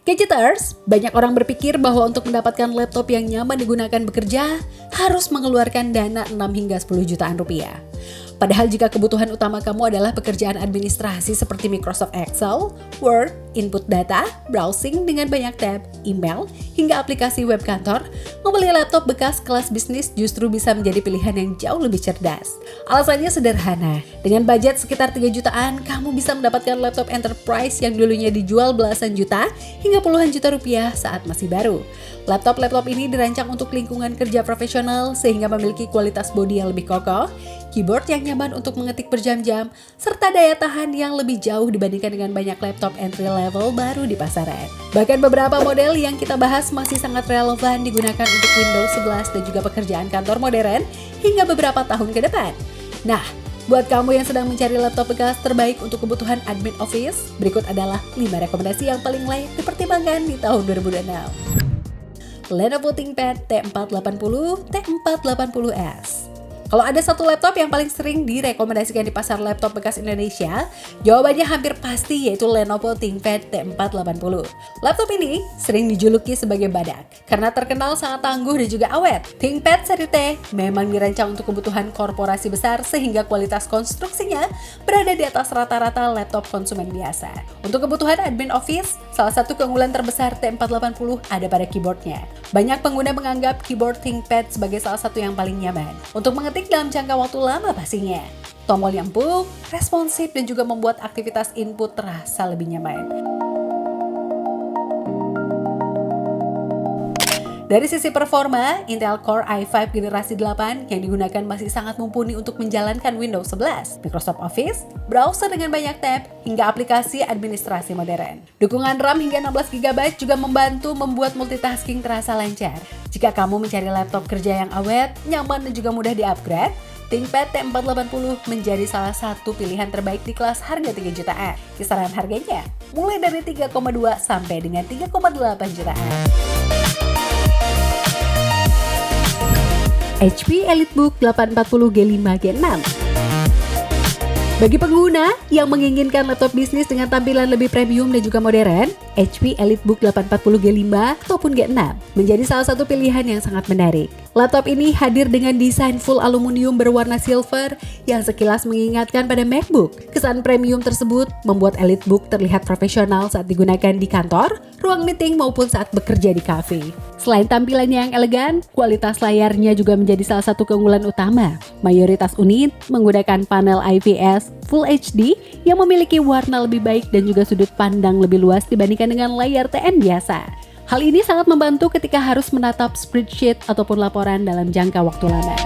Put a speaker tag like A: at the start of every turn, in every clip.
A: Gadgeters, banyak orang berpikir bahwa untuk mendapatkan laptop yang nyaman digunakan bekerja, harus mengeluarkan dana 6 hingga 10 jutaan rupiah. Padahal jika kebutuhan utama kamu adalah pekerjaan administrasi seperti Microsoft Excel, Word, input data, browsing dengan banyak tab, email, hingga aplikasi web kantor, membeli laptop bekas kelas bisnis justru bisa menjadi pilihan yang jauh lebih cerdas. Alasannya sederhana, dengan budget sekitar 3 jutaan, kamu bisa mendapatkan laptop enterprise yang dulunya dijual belasan juta hingga puluhan juta rupiah saat masih baru. Laptop ini dirancang untuk lingkungan kerja profesional sehingga memiliki kualitas bodi yang lebih kokoh, keyboard yang nyaman untuk mengetik berjam-jam, serta daya tahan yang lebih jauh dibandingkan dengan banyak laptop entry level baru di pasaran. Bahkan beberapa model yang kita bahas masih sangat relevan digunakan untuk Windows 11 dan juga pekerjaan kantor modern hingga beberapa tahun ke depan. Nah, buat kamu yang sedang mencari laptop bekas terbaik untuk kebutuhan admin office, berikut adalah 5 rekomendasi yang paling layak dipertimbangkan di tahun 2026. Lenovo ThinkPad T480, T480S. Kalau ada satu laptop yang paling sering direkomendasikan di pasar laptop bekas Indonesia, jawabannya hampir pasti yaitu Lenovo ThinkPad T480. Laptop ini sering dijuluki sebagai badak karena terkenal sangat tangguh dan juga awet. ThinkPad seri T memang dirancang untuk kebutuhan korporasi besar sehingga kualitas konstruksinya berada di atas rata-rata laptop konsumen biasa. Untuk kebutuhan admin office, salah satu keunggulan terbesar T480 ada pada keyboardnya. Banyak pengguna menganggap keyboard ThinkPad sebagai salah satu yang paling nyaman untuk mengetik dalam jangka waktu lama pastinya. Tombol yang empuk, responsif, dan juga membuat aktivitas input terasa lebih nyaman. Dari sisi performa, Intel Core i5 generasi 8 yang digunakan masih sangat mumpuni untuk menjalankan Windows 11, Microsoft Office, browser dengan banyak tab, hingga aplikasi administrasi modern. Dukungan RAM hingga 16GB juga membantu membuat multitasking terasa lancar. Jika kamu mencari laptop kerja yang awet, nyaman dan juga mudah di-upgrade, ThinkPad T480 menjadi salah satu pilihan terbaik di kelas harga 3 jutaan. Kisaran harganya mulai dari 3,2 sampai dengan 3,8 jutaan. HP EliteBook 840 G5 Gen 6. Bagi pengguna yang menginginkan laptop bisnis dengan tampilan lebih premium dan juga modern, HP EliteBook 840 G5 ataupun G6 menjadi salah satu pilihan yang sangat menarik. Laptop ini hadir dengan desain full aluminium berwarna silver yang sekilas mengingatkan pada MacBook. Kesan premium tersebut membuat EliteBook terlihat profesional saat digunakan di kantor, ruang meeting maupun saat bekerja di kafe. Selain tampilannya yang elegan, kualitas layarnya juga menjadi salah satu keunggulan utama. Mayoritas unit menggunakan panel IPS Full HD yang memiliki warna lebih baik dan juga sudut pandang lebih luas dibandingkan dengan layar TN biasa. Hal ini sangat membantu ketika harus menatap spreadsheet ataupun laporan dalam jangka waktu lama.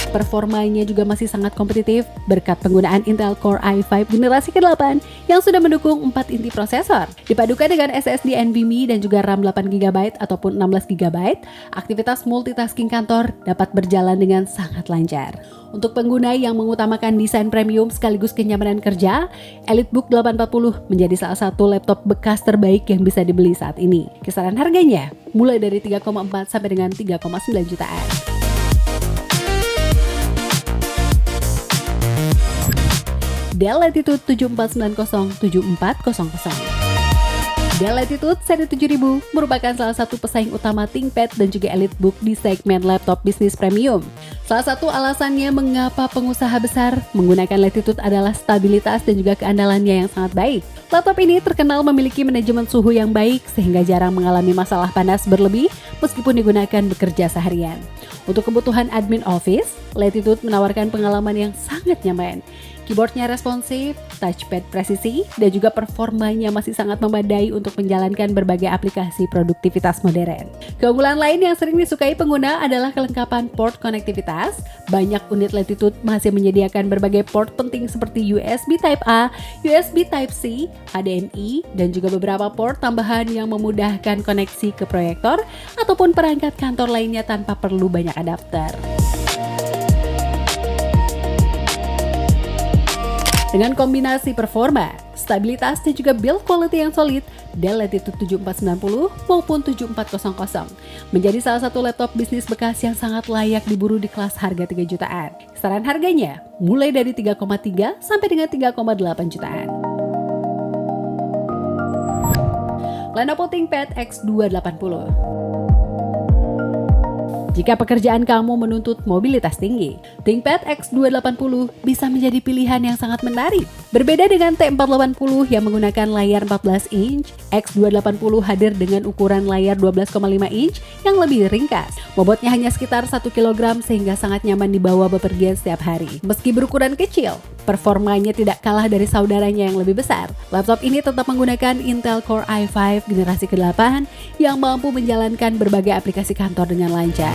A: Performanya juga masih sangat kompetitif berkat penggunaan Intel Core i5 generasi ke-8 yang sudah mendukung 4 inti prosesor. Dipadukan dengan SSD NVMe dan juga RAM 8GB ataupun 16GB, aktivitas multitasking kantor dapat berjalan dengan sangat lancar. Untuk pengguna yang mengutamakan desain premium sekaligus kenyamanan kerja, EliteBook 840 menjadi salah satu laptop bekas terbaik yang bisa dibeli saat ini. Kisaran harganya mulai dari 3,4 sampai dengan 3,9 jutaan. Dell Latitude 7490-7400. Dell Latitude seri 7000 merupakan salah satu pesaing utama ThinkPad dan juga EliteBook di segmen laptop bisnis premium. Salah satu alasannya mengapa pengusaha besar menggunakan Latitude adalah stabilitas dan juga keandalannya yang sangat baik. Laptop ini terkenal memiliki manajemen suhu yang baik sehingga jarang mengalami masalah panas berlebih meskipun digunakan bekerja seharian. Untuk kebutuhan admin office, Latitude menawarkan pengalaman yang sangat nyaman. Keyboardnya responsif, touchpad presisi, dan juga performanya masih sangat memadai untuk menjalankan berbagai aplikasi produktivitas modern. Keunggulan lain yang sering disukai pengguna adalah kelengkapan port konektivitas. Banyak unit Latitude masih menyediakan berbagai port penting seperti USB Type-A, USB Type-C, HDMI, dan juga beberapa port tambahan yang memudahkan koneksi ke proyektor ataupun perangkat kantor lainnya tanpa perlu banyak adapter. Dengan kombinasi performa, stabilitas dan juga build quality yang solid, Dell Latitude 7490 maupun 7400 menjadi salah satu laptop bisnis bekas yang sangat layak diburu di kelas harga 3 jutaan. Kisaran harganya mulai dari 3,3 sampai dengan 3,8 jutaan. Lenovo ThinkPad X280. Jika pekerjaan kamu menuntut mobilitas tinggi, ThinkPad X280 bisa menjadi pilihan yang sangat menarik. Berbeda dengan T480 yang menggunakan layar 14 inch, X280 hadir dengan ukuran layar 12,5 inch yang lebih ringkas. Bobotnya hanya sekitar 1 kg sehingga sangat nyaman dibawa bepergian setiap hari. Meski berukuran kecil, performanya tidak kalah dari saudaranya yang lebih besar. Laptop ini tetap menggunakan Intel Core i5 generasi ke-8 yang mampu menjalankan berbagai aplikasi kantor dengan lancar.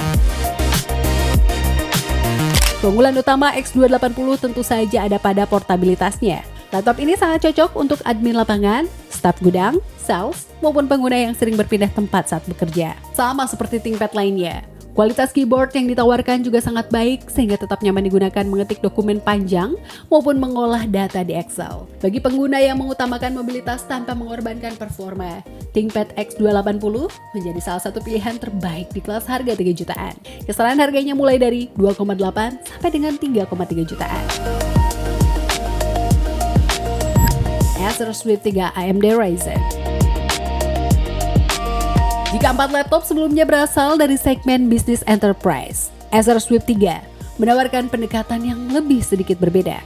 A: Keunggulan utama X280 tentu saja ada pada portabilitasnya. Laptop ini sangat cocok untuk admin lapangan, staf gudang, sales, maupun pengguna yang sering berpindah tempat saat bekerja. Sama seperti ThinkPad lainnya. Kualitas keyboard yang ditawarkan juga sangat baik sehingga tetap nyaman digunakan mengetik dokumen panjang maupun mengolah data di Excel. Bagi pengguna yang mengutamakan mobilitas tanpa mengorbankan performa, ThinkPad X280 menjadi salah satu pilihan terbaik di kelas harga 3 jutaan. Kisaran harganya mulai dari 2,8 sampai dengan 3,3 jutaan. Acer Swift 3 AMD Ryzen. Jika 4 laptop sebelumnya berasal dari segmen bisnis enterprise, Acer Swift 3 menawarkan pendekatan yang lebih sedikit berbeda.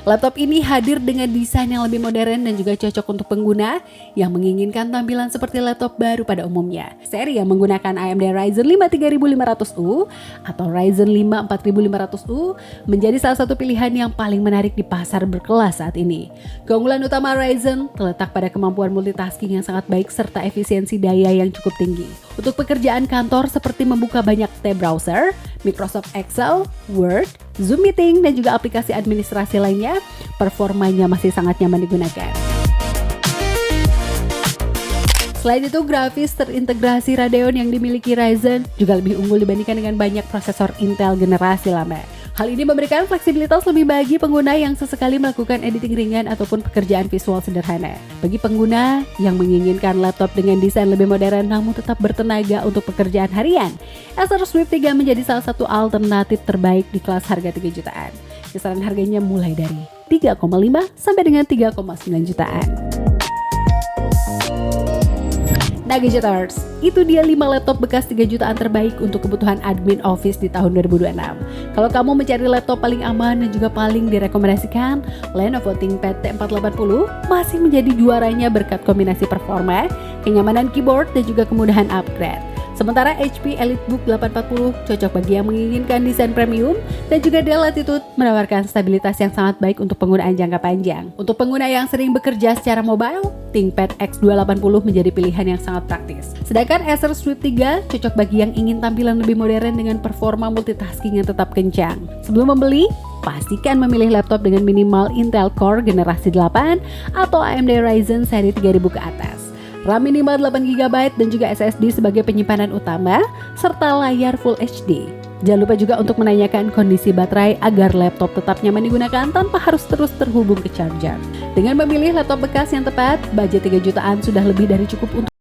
A: Laptop ini hadir dengan desain yang lebih modern dan juga cocok untuk pengguna yang menginginkan tampilan seperti laptop baru pada umumnya. Seri yang menggunakan AMD Ryzen 5 3500U atau Ryzen 5 4500U menjadi salah satu pilihan yang paling menarik di pasar berkelas saat ini. Keunggulan utama Ryzen terletak pada kemampuan multitasking yang sangat baik serta efisiensi daya yang cukup tinggi. Untuk pekerjaan kantor seperti membuka banyak tab browser, Microsoft Excel, Word, Zoom Meeting, dan juga aplikasi administrasi lainnya, performanya masih sangat nyaman digunakan. Selain itu, grafis terintegrasi Radeon yang dimiliki Ryzen juga lebih unggul dibandingkan dengan banyak prosesor Intel generasi lama. Hal ini memberikan fleksibilitas lebih bagi pengguna yang sesekali melakukan editing ringan ataupun pekerjaan visual sederhana. Bagi pengguna yang menginginkan laptop dengan desain lebih modern namun tetap bertenaga untuk pekerjaan harian, Acer Swift 3 menjadi salah satu alternatif terbaik di kelas harga 3 jutaan. Kisaran harganya mulai dari 3,5 sampai dengan 3,9 jutaan. Nah Gadgeters, itu dia 5 laptop bekas 3 jutaan terbaik untuk kebutuhan admin office di tahun 2026. Kalau kamu mencari laptop paling aman dan juga paling direkomendasikan, Lenovo ThinkPad T480 masih menjadi juaranya berkat kombinasi performa, kenyamanan keyboard, dan juga kemudahan upgrade. Sementara HP EliteBook 840 cocok bagi yang menginginkan desain premium dan juga Dell Latitude menawarkan stabilitas yang sangat baik untuk penggunaan jangka panjang. Untuk pengguna yang sering bekerja secara mobile, ThinkPad X280 menjadi pilihan yang sangat praktis. Sedangkan Acer Swift 3 cocok bagi yang ingin tampilan lebih modern dengan performa multitasking yang tetap kencang. Sebelum membeli, pastikan memilih laptop dengan minimal Intel Core generasi 8 atau AMD Ryzen seri 3000 ke atas. RAM minimal 8GB dan juga SSD sebagai penyimpanan utama, serta layar Full HD. Jangan lupa juga untuk menanyakan kondisi baterai agar laptop tetap nyaman digunakan tanpa harus terus terhubung ke charger. Dengan memilih laptop bekas yang tepat, budget 3 jutaan sudah lebih dari cukup untuk